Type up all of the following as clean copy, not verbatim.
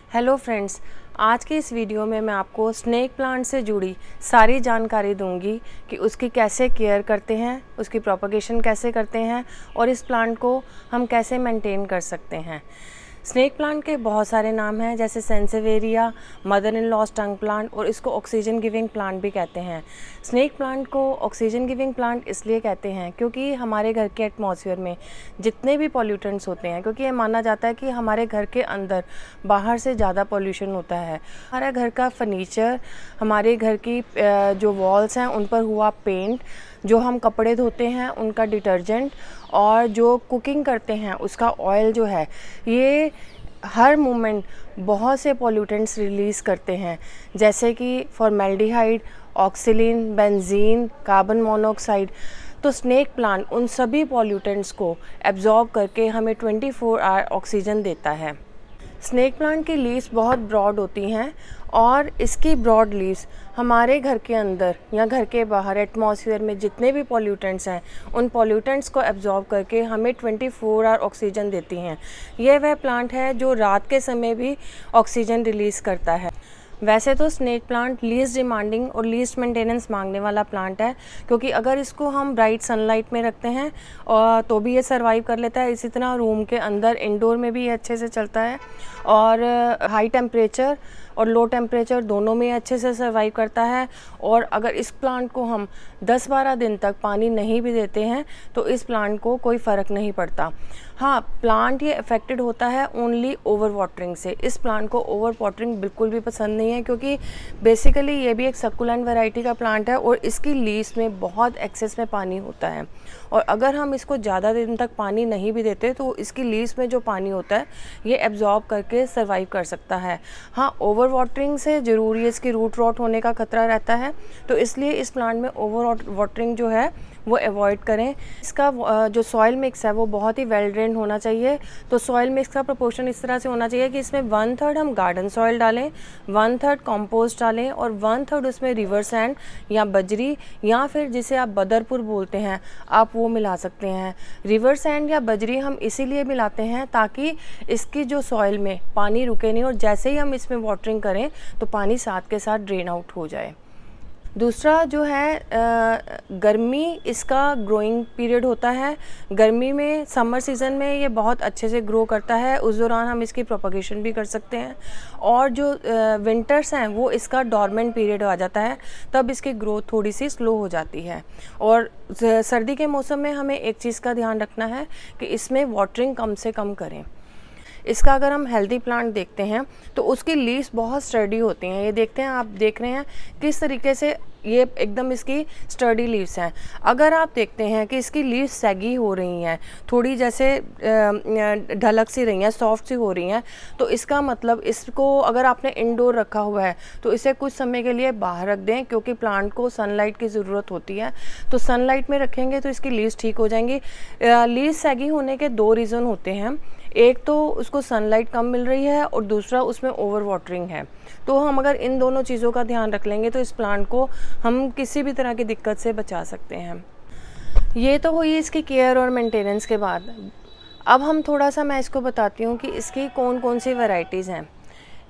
Hello friends, आज की इस वीडियो में मैं आपको स्नेक प्लांट से जुड़ी सारी जानकारी दूंगी कि उसकी कैसे केयर करते हैं, उसकी प्रोपगेशन कैसे करते हैं और इस प्लांट को हम कैसे मेंटेन कर सकते हैं। स्नेक प्लांट के बहुत सारे नाम हैं, जैसे sansevieria, mother in law tongue plant, और इसको ऑक्सीजन गिविंग प्लांट भी कहते हैं। स्नेक प्लांट को ऑक्सीजन गिविंग प्लांट इसलिए कहते हैं क्योंकि हमारे घर के एटमॉस्फेयर में जितने भी पॉल्यूटेंट्स होते हैं, क्योंकि ये माना जाता है कि हमारे घर के अंदर बाहर से ज़्यादा पॉल्यूशन होता है। हमारा घर का फर्नीचर, हमारे घर की जो वॉल्स हैं उन पर हुआ पेंट, जो हम कपड़े धोते हैं उनका डिटर्जेंट, और जो कुकिंग करते हैं उसका ऑयल जो है, ये हर मोमेंट बहुत से पॉल्यूटेंट्स रिलीज़ करते हैं, जैसे कि फॉर्मेल्डिहाइड, ऑक्सीलिन, बेंजीन, कार्बन मोनोऑक्साइड। तो स्नेक प्लांट उन सभी पॉल्यूटेंट्स को एब्जॉर्ब करके हमें 24 आवर ऑक्सीजन देता है। स्नेक प्लांट की लीव्स बहुत ब्रॉड होती हैं और इसकी ब्रॉड लीव्स हमारे घर के अंदर या घर के बाहर एटमॉस्फेयर में जितने भी पॉल्यूटेंट्स हैं उन पॉल्यूटेंट्स को एब्जॉर्ब करके हमें 24 आवर ऑक्सीजन देती हैं। यह वह प्लांट है जो रात के समय भी ऑक्सीजन रिलीज़ करता है। वैसे तो स्नेक प्लांट लीस्ट डिमांडिंग और लीस्ट मेंटेनेंस मांगने वाला प्लांट है, क्योंकि अगर इसको हम ब्राइट सनलाइट में रखते हैं और तो भी ये सर्वाइव कर लेता है। इसी तरह रूम के अंदर इंडोर में भी ये अच्छे से चलता है और हाई टेम्परेचर और लो टेम्परेचर दोनों में अच्छे से सर्वाइव करता है। और अगर इस प्लांट को हम 10-12 दिन तक पानी नहीं भी देते हैं तो इस प्लांट को कोई फ़र्क नहीं पड़ता। हाँ, प्लांट ये अफेक्टेड होता है ओनली ओवर वाटरिंग से। इस प्लांट को ओवर वाटरिंग बिल्कुल भी पसंद नहीं है, क्योंकि बेसिकली ये भी एक सक्कुलेंट वैरायटी का प्लांट है और इसकी लीव्स में बहुत एक्सेस में पानी होता है। और अगर हम इसको ज़्यादा दिन तक पानी नहीं भी देते तो इसकी लीव्स में जो पानी होता है ये एब्जॉर्ब करके सर्वाइव कर सकता है। हाँ, ओवर वाटरिंग से ज़रूरी है, इसकी रूट रॉट होने का खतरा रहता है, तो इसलिए इस प्लांट में ओवर वाटरिंग जो है वो अवॉइड करें। इसका जो सॉइल मिक्स है वो बहुत ही वेल ड्रेन होना चाहिए। तो सॉइल मिक्स का प्रोपोर्शन इस तरह से होना चाहिए कि इसमें 1/3 हम गार्डन सॉइल डालें, 1/3 कंपोस्ट डालें और 1/3 उसमें रिवर सैंड या बजरी या फिर जिसे आप बदरपुर बोलते हैं आप वो मिला सकते हैं। रिवर सैंड या बजरी हम इसीलिए मिलाते हैं ताकि इसकी जो सॉइल में पानी रुके नहीं और जैसे ही हम इसमें वाटरिंग करें तो पानी साथ के साथ ड्रेन आउट हो जाए। दूसरा जो है गर्मी, इसका ग्रोइंग पीरियड होता है। गर्मी में समर सीज़न में ये बहुत अच्छे से ग्रो करता है, उस दौरान हम इसकी प्रोपगेशन भी कर सकते हैं। और जो विंटर्स हैं वो इसका डॉर्मेंट पीरियड आ जाता है, तब इसकी ग्रोथ थोड़ी सी स्लो हो जाती है। और सर्दी के मौसम में हमें एक चीज़ का ध्यान रखना है कि इसमें वाटरिंग कम से कम करें। इसका अगर हम हेल्दी प्लांट देखते हैं तो उसकी लीव्स बहुत स्टर्डी होती हैं। ये देखते हैं, आप देख रहे हैं किस तरीके से ये एकदम इसकी स्टर्डी लीव्स हैं। अगर आप देखते हैं कि इसकी लीव्स सैगी हो रही हैं, थोड़ी जैसे ढलक सी रही हैं, सॉफ्ट सी हो रही हैं, तो इसका मतलब इसको अगर आपने इंडोर रखा हुआ है तो इसे कुछ समय के लिए बाहर रख दें, क्योंकि प्लांट को सनलाइट की ज़रूरत होती है। तो सनलाइट में रखेंगे तो इसकी लीव्स ठीक हो जाएंगी। लीव्स सैगी होने के 2 रीज़न होते हैं। एक तो उसको सनलाइट कम मिल रही है और दूसरा उसमें ओवर वाटरिंग है। तो हम अगर इन दोनों चीज़ों का ध्यान रख लेंगे तो इस प्लांट को हम किसी भी तरह की दिक्कत से बचा सकते हैं। ये तो हुई इसकी केयर और मेंटेनेंस के बाद। अब हम थोड़ा सा मैं इसको बताती हूँ कि इसकी कौन कौन सी वैरायटीज़ हैं।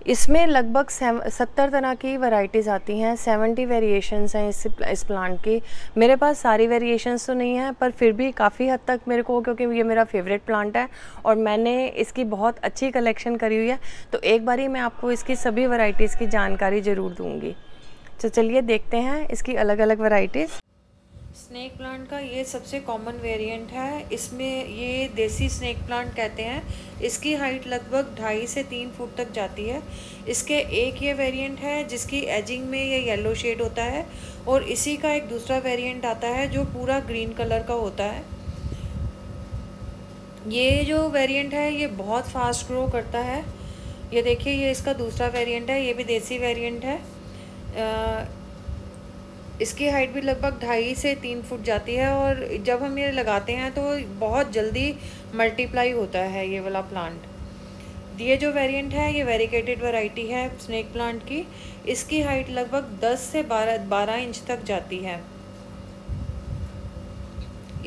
इसमें लगभग 70 तरह की वैरायटीज़ आती हैं, 70 वेरिएशंस हैं इस प्लांट की। मेरे पास सारी वेरिएशंस तो नहीं हैं, पर फिर भी काफ़ी हद तक मेरे को, क्योंकि ये मेरा फेवरेट प्लांट है और मैंने इसकी बहुत अच्छी कलेक्शन करी हुई है, तो एक बारी मैं आपको इसकी सभी वैरायटीज़ की जानकारी ज़रूर दूँगी। तो चलिए देखते हैं इसकी अलग अलग वैरायटीज़। स्नेक प्लांट का ये सबसे कॉमन वेरिएंट है। इसमें ये देसी स्नेक प्लांट कहते हैं। इसकी हाइट लगभग 2.5 से 3 फुट तक जाती है। इसके एक ये वेरिएंट है जिसकी एजिंग में ये येलो शेड होता है, और इसी का एक दूसरा वेरिएंट आता है जो पूरा ग्रीन कलर का होता है। ये जो वेरिएंट है ये बहुत फास्ट ग्रो करता है। ये देखिए, ये इसका दूसरा वेरिएंट है, ये भी देसी वेरिएंट है। इसकी हाइट भी लगभग 2.5 से 3 फुट जाती है, और जब हम ये लगाते हैं तो बहुत जल्दी मल्टीप्लाई होता है ये वाला प्लांट। ये जो वेरिएंट है ये वेरिकेटेड वैरायटी है स्नेक प्लांट की। इसकी हाइट लगभग 10 से 12 इंच तक जाती है।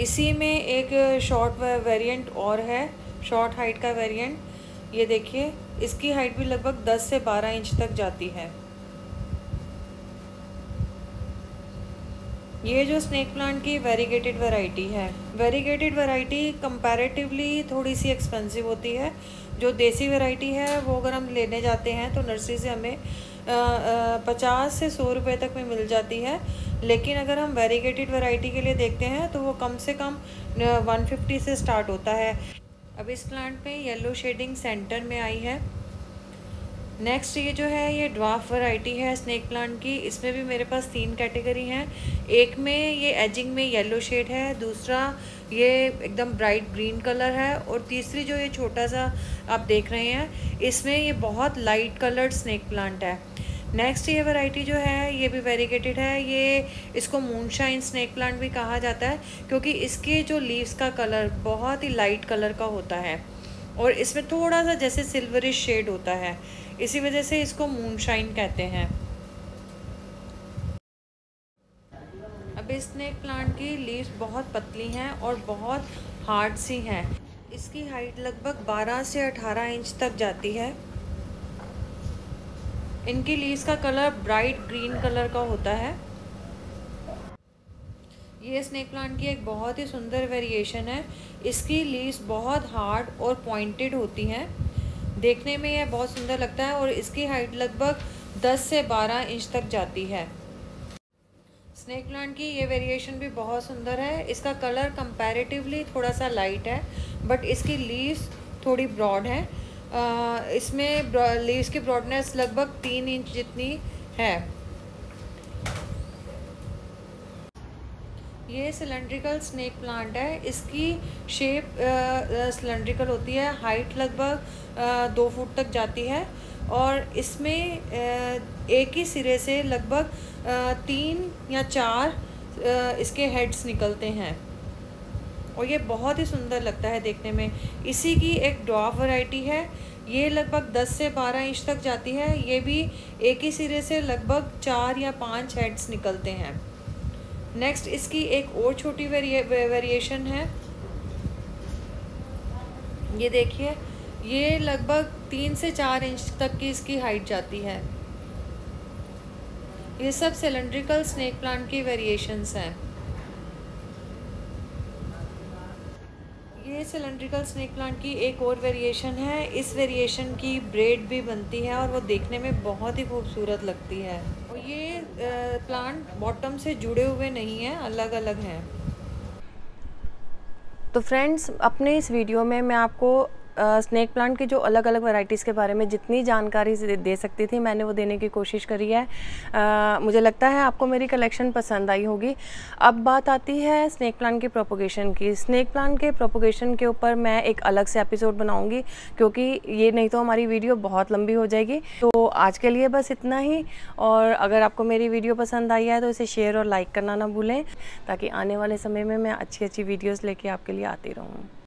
इसी में एक शॉर्ट वेरिएंट और है, शॉर्ट हाइट का वेरिएंट। ये देखिए, इसकी हाइट भी लगभग 10 से 12 इंच तक जाती है। ये जो स्नेक प्लांट की वेरीगेटेड वैरायटी है, वेरीगेटेड वैरायटी कंपैरेटिवली थोड़ी सी एक्सपेंसिव होती है। जो देसी वैरायटी है वो अगर हम लेने जाते हैं तो नर्सरी से हमें 50 से 100 रुपये तक में मिल जाती है। लेकिन अगर हम वेरीगेटेड वैरायटी के लिए देखते हैं तो वो कम से कम 150 से स्टार्ट होता है। अब इस प्लांट में येलो शेडिंग सेंटर में आई है। नेक्स्ट ये जो है ये ड्वार्फ वैरायटी है स्नेक प्लांट की। इसमें भी मेरे पास 3 कैटेगरी हैं। एक में ये एजिंग में येलो शेड है, दूसरा ये एकदम ब्राइट ग्रीन कलर है, और तीसरी जो ये छोटा सा आप देख रहे हैं इसमें ये बहुत लाइट कलर्ड स्नेक प्लांट है। नेक्स्ट ये वैरायटी जो है ये भी वेरीगेटेड है। ये इसको मूनशाइन स्नेक प्लांट भी कहा जाता है क्योंकि इसके जो लीव्स का कलर बहुत ही लाइट कलर का होता है और इसमें थोड़ा सा जैसे सिल्वरिश शेड होता है, इसी वजह से इसको मूनशाइन कहते हैं। अब इस स्नेक प्लांट की लीव्स बहुत पतली हैं और बहुत हार्ड सी हैं। इसकी हाइट लगभग 12 से 18 इंच तक जाती है। इनकी लीव्स का कलर ब्राइट ग्रीन कलर का होता है। ये स्नेक प्लांट की एक बहुत ही सुंदर वेरिएशन है। इसकी लीव्स बहुत हार्ड और पॉइंटेड होती हैं, देखने में यह बहुत सुंदर लगता है, और इसकी हाइट लगभग 10 से 12 इंच तक जाती है। स्नेक प्लांट की ये वेरिएशन भी बहुत सुंदर है। इसका कलर कंपैरेटिवली थोड़ा सा लाइट है, बट इसकी लीव्स थोड़ी ब्रॉड है। इसमें लीव्स की ब्रॉडनेस लगभग 3 इंच जितनी है। ये सिलेंड्रिकल स्नेक प्लांट है। इसकी शेप सिलेंड्रिकल होती है। हाइट लगभग 2 फुट तक जाती है और इसमें एक ही सिरे से लगभग 3 या 4 इसके हेड्स निकलते हैं और ये बहुत ही सुंदर लगता है देखने में। इसी की एक ड्वार्फ वैरायटी है। ये लगभग 10 से 12 इंच तक जाती है। ये भी एक ही सिरे से लगभग 4 या 5 हेड्स निकलते हैं। नेक्स्ट इसकी एक और छोटी वेरिएशन है। ये देखिए, ये लगभग 3 से 4 इंच तक की इसकी हाइट जाती है। ये सब सिलेंड्रिकल स्नेक प्लांट की वेरिएशंस हैं। ये सिलेंड्रिकल स्नेक प्लांट की एक और वेरिएशन है। इस वेरिएशन की ब्रेड भी बनती है और वो देखने में बहुत ही खूबसूरत लगती है। और ये प्लांट बॉटम से जुड़े हुए नहीं हैं, अलग अलग हैं। तो फ्रेंड्स, अपने इस वीडियो में मैं आपको स्नेक प्लांट की जो अलग अलग वैरायटीज़ के बारे में जितनी जानकारी दे सकती थी मैंने वो देने की कोशिश करी है। मुझे लगता है आपको मेरी कलेक्शन पसंद आई होगी। अब बात आती है स्नेक प्लांट के प्रोपोगेशन की। स्नेक प्लांट के प्रोपोगेशन के ऊपर मैं एक अलग से एपिसोड बनाऊंगी क्योंकि ये नहीं तो हमारी वीडियो बहुत लंबी हो जाएगी। तो आज के लिए बस इतना ही, और अगर आपको मेरी वीडियो पसंद आई है तो इसे शेयर और लाइक करना ना भूलें ताकि आने वाले समय में मैं अच्छी अच्छी वीडियोज़ लेके आपके लिए आती रहूँ।